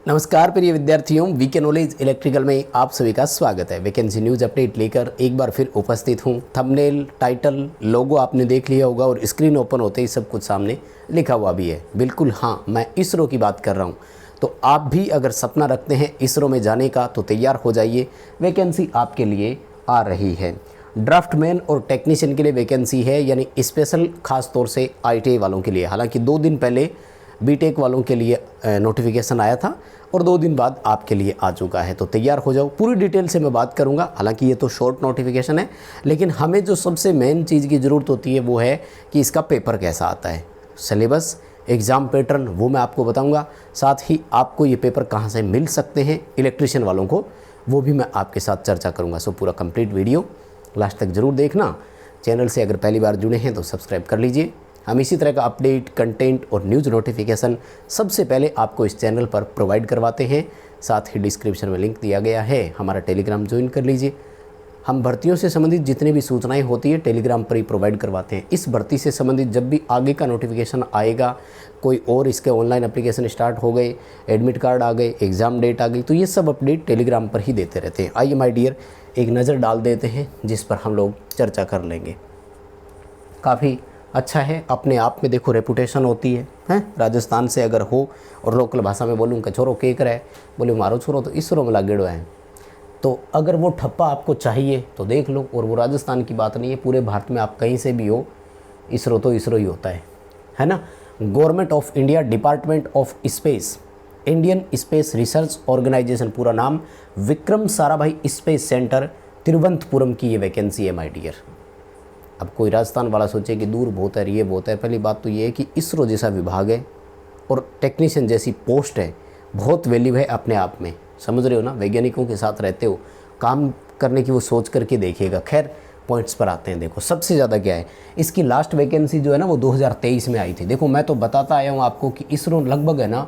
नमस्कार प्रिय विद्यार्थियों, वीके नॉलेज इलेक्ट्रिकल में आप सभी का स्वागत है। वैकेंसी न्यूज़ अपडेट लेकर एक बार फिर उपस्थित हूँ। थंबनेल, टाइटल, लोगो आपने देख लिया होगा और स्क्रीन ओपन होते ही सब कुछ सामने लिखा हुआ भी है। बिल्कुल हाँ, मैं इसरो की बात कर रहा हूँ। तो आप भी अगर सपना रखते हैं इसरो में जाने का तो तैयार हो जाइए, वैकेंसी आपके लिए आ रही है। ड्राफ्टमैन और टेक्नीशियन के लिए वैकेंसी है, यानी स्पेशल खास तौर से ITI वालों के लिए। हालांकि 2 दिन पहले बीटेक वालों के लिए नोटिफिकेशन आया था और 2 दिन बाद आपके लिए आ चुका है, तो तैयार हो जाओ। पूरी डिटेल से मैं बात करूंगा। हालांकि ये तो शॉर्ट नोटिफिकेशन है, लेकिन हमें जो सबसे मेन चीज़ की ज़रूरत होती है वो है कि इसका पेपर कैसा आता है। सिलेबस, एग्ज़ाम पैटर्न वो मैं आपको बताऊंगा। साथ ही आपको ये पेपर कहाँ से मिल सकते हैं इलेक्ट्रिशियन वालों को, वो भी मैं आपके साथ चर्चा करूँगा। सो पूरा कंप्लीट वीडियो लास्ट तक ज़रूर देखना। चैनल से अगर पहली बार जुड़े हैं तो सब्सक्राइब कर लीजिए। हम इसी तरह का अपडेट, कंटेंट और न्यूज़ नोटिफिकेशन सबसे पहले आपको इस चैनल पर प्रोवाइड करवाते हैं। साथ ही डिस्क्रिप्शन में लिंक दिया गया है, हमारा टेलीग्राम ज्वाइन कर लीजिए। हम भर्तियों से संबंधित जितनी भी सूचनाएं होती है टेलीग्राम पर ही प्रोवाइड करवाते हैं। इस भर्ती से संबंधित जब भी आगे का नोटिफिकेशन आएगा, कोई और इसके ऑनलाइन एप्लीकेशन स्टार्ट हो गए, एडमिट कार्ड आ गए, एग्ज़ाम डेट आ गई, तो ये सब अपडेट टेलीग्राम पर ही देते रहते हैं। आइए माय डियर, एक नज़र डाल देते हैं जिस पर हम लोग चर्चा कर लेंगे। काफ़ी अच्छा है, अपने आप में देखो रेपुटेशन होती है, हैं। राजस्थान से अगर हो और लोकल भाषा में बोलूँ कि छोरो के कर है, बोले मारो छोरो तो इसरो में लागेड़ो है, तो अगर वो ठप्पा आपको चाहिए तो देख लो। और वो राजस्थान की बात नहीं है, पूरे भारत में आप कहीं से भी हो, इसरो तो इसरो ही होता है ना। Government of India, department of space, Indian space research organisation, पूरा नाम विक्रम साराभाई स्पेस सेंटर, तिरुवनंतपुरम की ये वैकेंसी है माय डियर। अब कोई राजस्थान वाला सोचे कि दूर बहुत है, ये बहुत है। पहली बात तो ये है कि इसरो जैसा विभाग है और टेक्नीशियन जैसी पोस्ट है, बहुत वैल्यू है अपने आप में, समझ रहे हो ना। वैज्ञानिकों के साथ रहते हो, काम करने की वो सोच करके देखिएगा। खैर पॉइंट्स पर आते हैं। देखो सबसे ज़्यादा क्या है, इसकी लास्ट वैकेंसी जो है ना वो 2023 में आई थी। देखो मैं तो बताता आया हूँ आपको कि इसरो लगभग है ना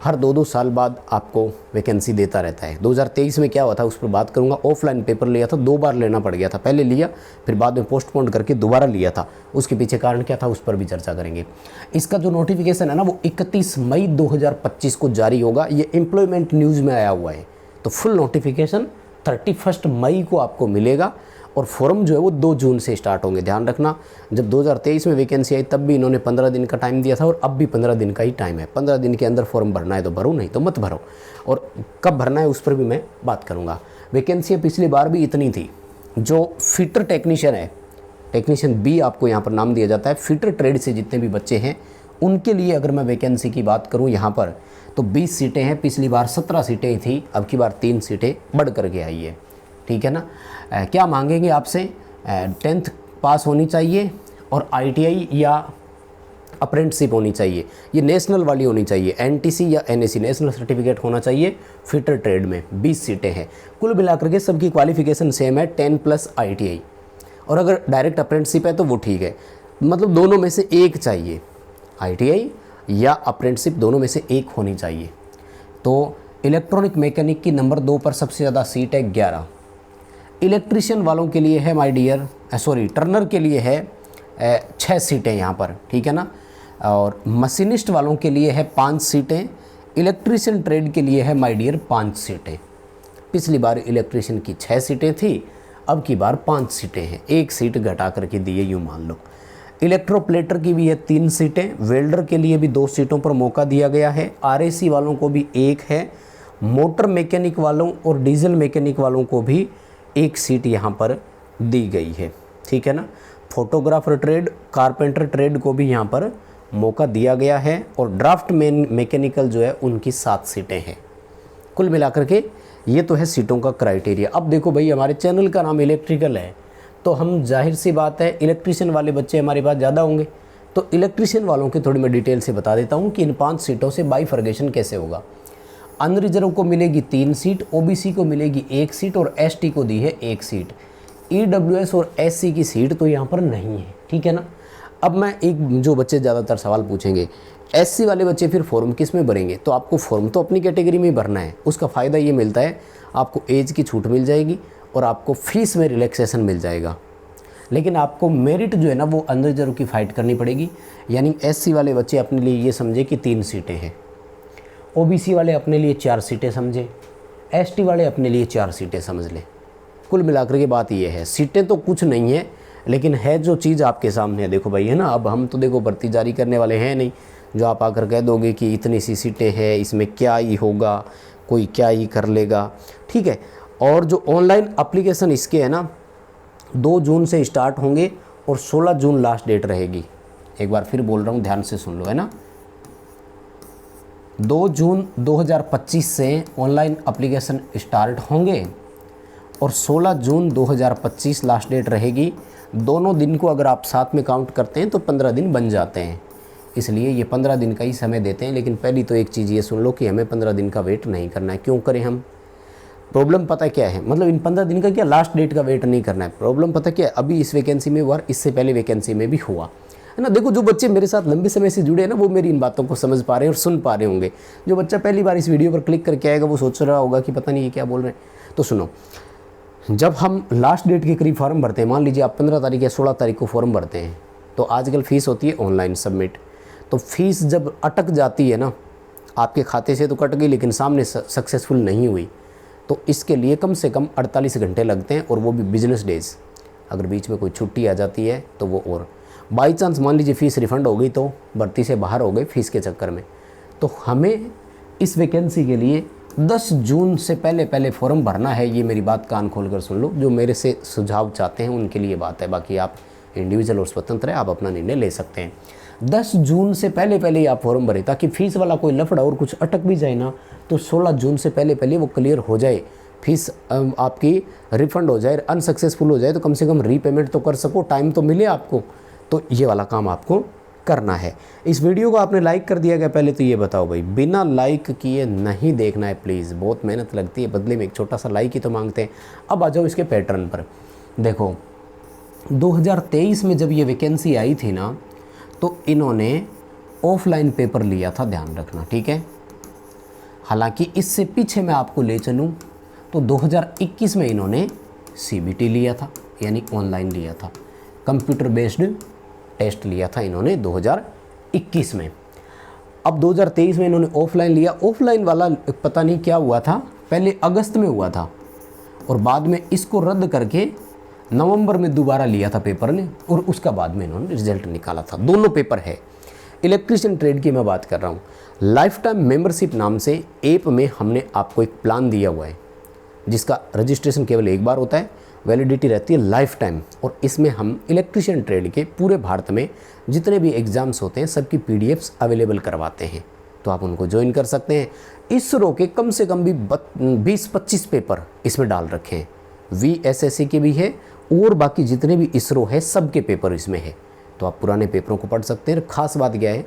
हर 2-2 साल बाद आपको वैकेंसी देता रहता है। 2023 में क्या हुआ था उस पर बात करूंगा। ऑफलाइन पेपर लिया था, 2 बार लेना पड़ गया था। पहले लिया, फिर बाद में पोस्टपोन करके दोबारा लिया था। उसके पीछे कारण क्या था उस पर भी चर्चा करेंगे। इसका जो नोटिफिकेशन है ना वो 31 मई 2025 को जारी होगा। ये एम्प्लॉयमेंट न्यूज़ में आया हुआ है। तो फुल नोटिफिकेशन 31 मई को आपको मिलेगा और फॉर्म जो है वो 2 जून से स्टार्ट होंगे। ध्यान रखना, जब 2023 में वैकेंसी आई तब भी इन्होंने 15 दिन का टाइम दिया था और अब भी 15 दिन का ही टाइम है। 15 दिन के अंदर फॉर्म भरना है तो भरो, नहीं तो मत भरो। और कब भरना है उस पर भी मैं बात करूँगा। वैकेंसियाँ पिछली बार भी इतनी थी। जो फिटर टेक्नीशियन है, टेक्नीशियन बी आपको यहाँ पर नाम दिया जाता है, फिटर ट्रेड से जितने भी बच्चे हैं उनके लिए अगर मैं वैकेंसी की बात करूँ यहाँ पर तो 20 सीटें हैं। पिछली बार 17 सीटें थी, अब की बार 3 सीटें बढ़ करके आई है, ठीक है ना। क्या मांगेंगे आपसे, 10th पास होनी चाहिए और ITI या अप्रेंटिसशिप होनी चाहिए। ये नेशनल वाली होनी चाहिए, NTC या NAC, नेशनल सर्टिफिकेट होना चाहिए। फिटर ट्रेड में 20 सीटें हैं। कुल मिलाकर के सबकी क्वालिफिकेशन सेम है, 10+ ITI। और अगर डायरेक्ट अप्रेंटिसशिप है तो वो ठीक है, मतलब दोनों में से एक चाहिए, ITI या अप्रेंटिसशिप, दोनों में से एक होनी चाहिए। तो इलेक्ट्रॉनिक मैकेनिक की नंबर 2 पर सबसे ज़्यादा सीट है 11। इलेक्ट्रिशियन वालों के लिए है माय डियर, टर्नर के लिए है 6 सीटें यहाँ पर, ठीक है ना। और मशीनिस्ट वालों के लिए है 5 सीटें। इलेक्ट्रिशियन ट्रेड के लिए है माय डियर 5 सीटें। पिछली बार इलेक्ट्रिशियन की 6 सीटें थी, अब की बार 5 सीटें हैं, 1 सीट घटा करके दिए यूँ मान लो। इलेक्ट्रोप्लेटर की भी है 3 सीटें। वेल्डर के लिए भी 2 सीटों पर मौका दिया गया है। RAC वालों को भी 1 है। मोटर मैकेनिक वालों और डीजल मैकेनिक वालों को भी 1 सीट यहाँ पर दी गई है, ठीक है ना। फोटोग्राफर ट्रेड, कारपेंटर ट्रेड को भी यहाँ पर मौका दिया गया है। और ड्राफ्ट मैकेनिकल जो है उनकी 7 सीटें हैं। कुल मिलाकर के ये तो है सीटों का क्राइटेरिया। अब देखो भाई, हमारे चैनल का नाम इलेक्ट्रिकल है तो हम जाहिर सी बात है इलेक्ट्रिशियन वाले बच्चे हमारे पास ज़्यादा होंगे। तो इलेक्ट्रिशियन वालों की थोड़ी मैं डिटेल से बता देता हूँ कि इन 5 सीटों से बाइफर्गेशन कैसे होगा। अनरिजर्व को मिलेगी 3 सीट, OBC को मिलेगी 1 सीट और ST को दी है 1 सीट। EWS और SC की सीट तो यहाँ पर नहीं है, ठीक है ना। अब मैं एक, जो बच्चे ज़्यादातर सवाल पूछेंगे, SC वाले बच्चे फिर फॉर्म किस में भरेंगे, तो आपको फॉर्म तो अपनी कैटेगरी में ही भरना है। उसका फ़ायदा ये मिलता है, आपको एज की छूट मिल जाएगी और आपको फीस में रिलैक्सेशन मिल जाएगा। लेकिन आपको मेरिट जो है ना वो अनरिजर्व की फ़ाइट करनी पड़ेगी। यानी SC वाले बच्चे अपने लिए ये समझे कि 3 सीटें हैं। ओबीसी वाले अपने लिए 4 सीटें समझे, एसटी वाले अपने लिए 4 सीटें समझ लें। कुल मिलाकर के बात ये है, सीटें तो कुछ नहीं है, लेकिन है जो चीज़ आपके सामने है। देखो भाई, है ना, अब हम तो देखो भर्ती जारी करने वाले हैं नहीं, जो आप आकर कह दोगे कि इतनी सी सीटें हैं, इसमें क्या ही होगा, कोई क्या ही कर लेगा, ठीक है। और जो ऑनलाइन एप्लीकेशन इसके है ना, 2 जून से स्टार्ट होंगे और 16 जून लास्ट डेट रहेगी। एक बार फिर बोल रहा हूँ, ध्यान से सुन लो, है ना। 2 जून 2025 से ऑनलाइन एप्लीकेशन स्टार्ट होंगे और 16 जून 2025 लास्ट डेट रहेगी। दोनों दिन को अगर आप साथ में काउंट करते हैं तो 15 दिन बन जाते हैं, इसलिए ये 15 दिन का ही समय देते हैं। लेकिन पहली तो एक चीज़ ये सुन लो कि हमें 15 दिन का वेट नहीं करना है। क्यों करें हम? प्रॉब्लम पता क्या है, मतलब इन 15 दिन का क्या, लास्ट डेट का वेट नहीं करना है। प्रॉब्लम पता क्या है, अभी इस वैकेंसी में हुआ, इससे पहले वैकेंसी में भी हुआ, है ना। देखो, जो बच्चे मेरे साथ लंबे समय से जुड़े हैं ना, वो मेरी इन बातों को समझ पा रहे हैं और सुन पा रहे होंगे। जो बच्चा पहली बार इस वीडियो पर क्लिक करके आएगा वो सोच रहा होगा कि पता नहीं ये क्या बोल रहे हैं। तो सुनो, जब हम लास्ट डेट के करीब फॉर्म भरते हैं, मान लीजिए आप 15 तारीख या 16 तारीख को फॉर्म भरते हैं, तो आजकल फ़ीस होती है ऑनलाइन सबमिट। तो फीस जब अटक जाती है ना, आपके खाते से तो कट गई लेकिन सामने सक्सेसफुल नहीं हुई, तो इसके लिए कम से कम 48 घंटे लगते हैं, और वो भी बिजनेस डेज़। अगर बीच में कोई छुट्टी आ जाती है तो वो, और बाई चांस मान लीजिए फ़ीस रिफ़ंड हो गई, तो भर्ती से बाहर हो गए फ़ीस के चक्कर में, तो हमें इस वैकेंसी के लिए 10 जून से पहले फॉर्म भरना है। ये मेरी बात कान खोल कर सुन लो, जो मेरे से सुझाव चाहते हैं उनके लिए बात है, बाकी आप इंडिविजुअल और स्वतंत्र है, आप अपना निर्णय ले सकते हैं। 10 जून से पहले ही आप फॉर्म भरें, ताकि फ़ीस वाला कोई लफड़ा और कुछ अटक भी जाए ना, तो 16 जून से पहले वो क्लियर हो जाए, फीस आपकी रिफ़ंड हो जाए। अनसक्सेसफुल हो जाए तो कम से कम रीपेमेंट तो कर सको, टाइम तो मिले आपको। तो ये वाला काम आपको करना है। इस वीडियो को आपने लाइक कर दिया क्या? पहले तो ये बताओ भाई, बिना लाइक किए नहीं देखना है प्लीज़, बहुत मेहनत लगती है, बदले में एक छोटा सा लाइक ही तो मांगते हैं। अब आ जाओ इसके पैटर्न पर। देखो, 2023 में जब ये वैकेंसी आई थी ना, तो इन्होंने ऑफलाइन पेपर लिया था, ध्यान रखना, ठीक है। हालांकि इससे पीछे मैं आपको ले चलूँ तो 2021 में इन्होंने CBT लिया था, यानी ऑनलाइन लिया था, कंप्यूटर बेस्ड टेस्ट लिया था इन्होंने 2021 में। अब 2023 में इन्होंने ऑफलाइन लिया। ऑफलाइन वाला पता नहीं क्या हुआ था, पहले अगस्त में हुआ था और बाद में इसको रद्द करके नवंबर में दोबारा लिया था पेपर ने, और उसका बाद में इन्होंने रिजल्ट निकाला था। दोनों पेपर है। इलेक्ट्रीशियन ट्रेड की मैं बात कर रहा हूँ। लाइफ टाइम मेंबरशिप नाम से ऐप में हमने आपको एक प्लान दिया हुआ है, जिसका रजिस्ट्रेशन केवल एक बार होता है, वैलिडिटी रहती है लाइफ टाइम, और इसमें हम इलेक्ट्रीशियन ट्रेड के पूरे भारत में जितने भी एग्ज़ाम्स होते हैं सबकी PDFs अवेलेबल करवाते हैं, तो आप उनको ज्वाइन कर सकते हैं। इसरो के कम से कम भी 20-25 पेपर इसमें डाल रखे हैं, VSSC के भी है, और बाकी जितने भी इसरो है सब के पेपर इसमें है, तो आप पुराने पेपरों को पढ़ सकते हैं। खास बात क्या है,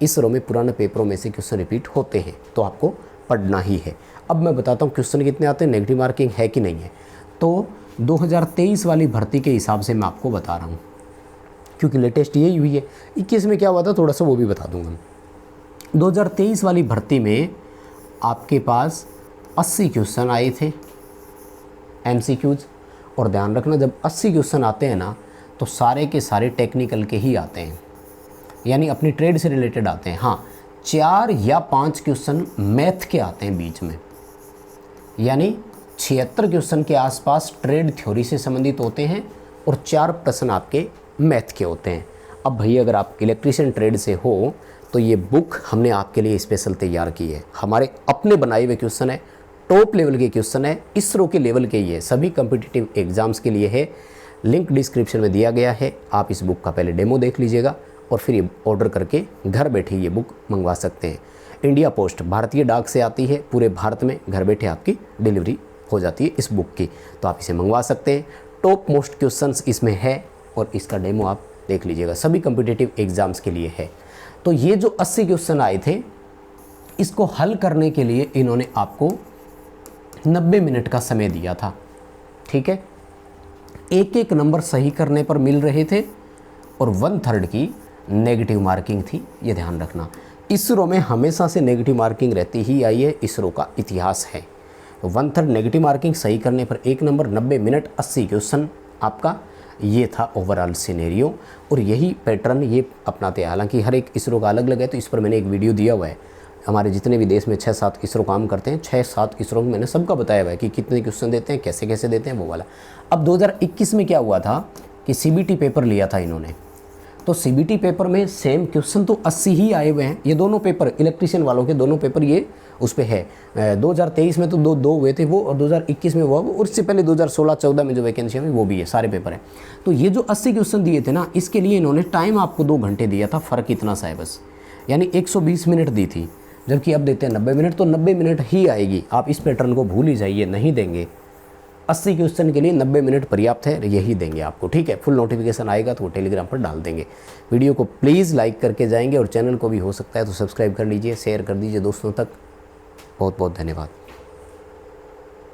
इसरो में पुराने पेपरों में से क्वेश्चन रिपीट होते हैं, तो आपको पढ़ना ही है। अब मैं बताता हूँ क्वेश्चन कितने आते हैं, नेगेटिव मार्किंग है कि नहीं है। तो 2023 वाली भर्ती के हिसाब से मैं आपको बता रहा हूँ, क्योंकि लेटेस्ट यही हुई है। 21 में क्या हुआ था थोड़ा सा वो भी बता दूँगा। 2023 वाली भर्ती में आपके पास 80 क्वेश्चन आए थे MCQs, और ध्यान रखना जब 80 क्वेश्चन आते हैं ना, तो सारे के सारे टेक्निकल के ही आते हैं, यानी अपनी ट्रेड से रिलेटेड आते हैं। हाँ, 4 या 5 क्वेश्चन मैथ के आते हैं बीच में, यानी 76 क्वेश्चन के आसपास ट्रेड थ्योरी से संबंधित होते हैं और 4 प्रश्न आपके मैथ के होते हैं। अब भैया अगर आप इलेक्ट्रीशियन ट्रेड से हो तो ये बुक हमने आपके लिए स्पेशल तैयार की है। हमारे अपने बनाए हुए क्वेश्चन है, टॉप लेवल के क्वेश्चन है, इसरो के लेवल के ही है, सभी कम्पिटिटिव एग्जाम्स के लिए है। लिंक डिस्क्रिप्शन में दिया गया है, आप इस बुक का पहले डेमो देख लीजिएगा और फिर ये ऑर्डर करके घर बैठे ये बुक मंगवा सकते हैं। इंडिया पोस्ट भारतीय डाक से आती है, पूरे भारत में घर बैठे आपकी डिलीवरी हो जाती है इस बुक की, तो आप इसे मंगवा सकते हैं। टॉप मोस्ट क्वेश्चंस इसमें है और इसका डेमो आप देख लीजिएगा, सभी कम्पिटिटिव एग्जाम्स के लिए है। तो ये जो 80 क्वेश्चन आए थे, इसको हल करने के लिए इन्होंने आपको 90 मिनट का समय दिया था, ठीक है। एक एक नंबर सही करने पर मिल रहे थे और 1/3 की नेगेटिव मार्किंग थी, ये ध्यान रखना। इसरो में हमेशा से नेगेटिव मार्किंग रहती ही आई है, इसरो का इतिहास है। 1/3 नेगेटिव मार्किंग सही करने पर 1 नंबर, 90 मिनट, 80 क्वेश्चन आपका, ये था ओवरऑल सिनेरियो, और यही पैटर्न ये अपनाते हैं। हालांकि हर एक इसरो का अलग अलग है, तो इस पर मैंने एक वीडियो दिया हुआ है, हमारे जितने भी देश में 6-7 इसरो काम करते हैं, 6-7 इसरो में मैंने सबका बताया हुआ है कि कितने क्वेश्चन देते हैं, कैसे कैसे देते हैं, वो वाला। अब 2021 में क्या हुआ था कि CBT पेपर लिया था इन्होंने, तो CBT पेपर में सेम क्वेश्चन तो 80 ही आए हुए हैं। ये दोनों पेपर इलेक्ट्रीशियन वालों के दोनों पेपर ये उस पे है। 2023 में तो दो हुए थे वो, और 2021 में हुआ, और इससे पहले 2016-14 में जो वैकेंसी हुई वो भी है, सारे पेपर हैं। तो ये जो 80 क्वेश्चन दिए थे ना, इसके लिए इन्होंने टाइम आपको 2 घंटे दिया था, फ़र्क इतना सा है बस, यानी 120 मिनट दी थी, जबकि अब देते हैं 90 मिनट। तो 90 मिनट ही आएगी, आप इस पैटर्न को भूल ही जाइए, नहीं देंगे। 80 क्वेश्चन के लिए 90 मिनट पर्याप्त है, यही देंगे आपको, ठीक है। फुल नोटिफिकेशन आएगा तो वो टेलीग्राम पर डाल देंगे। वीडियो को प्लीज़ लाइक करके जाएंगे, और चैनल को भी हो सकता है तो सब्सक्राइब कर लीजिए, शेयर कर दीजिए दोस्तों तक। बहुत बहुत धन्यवाद।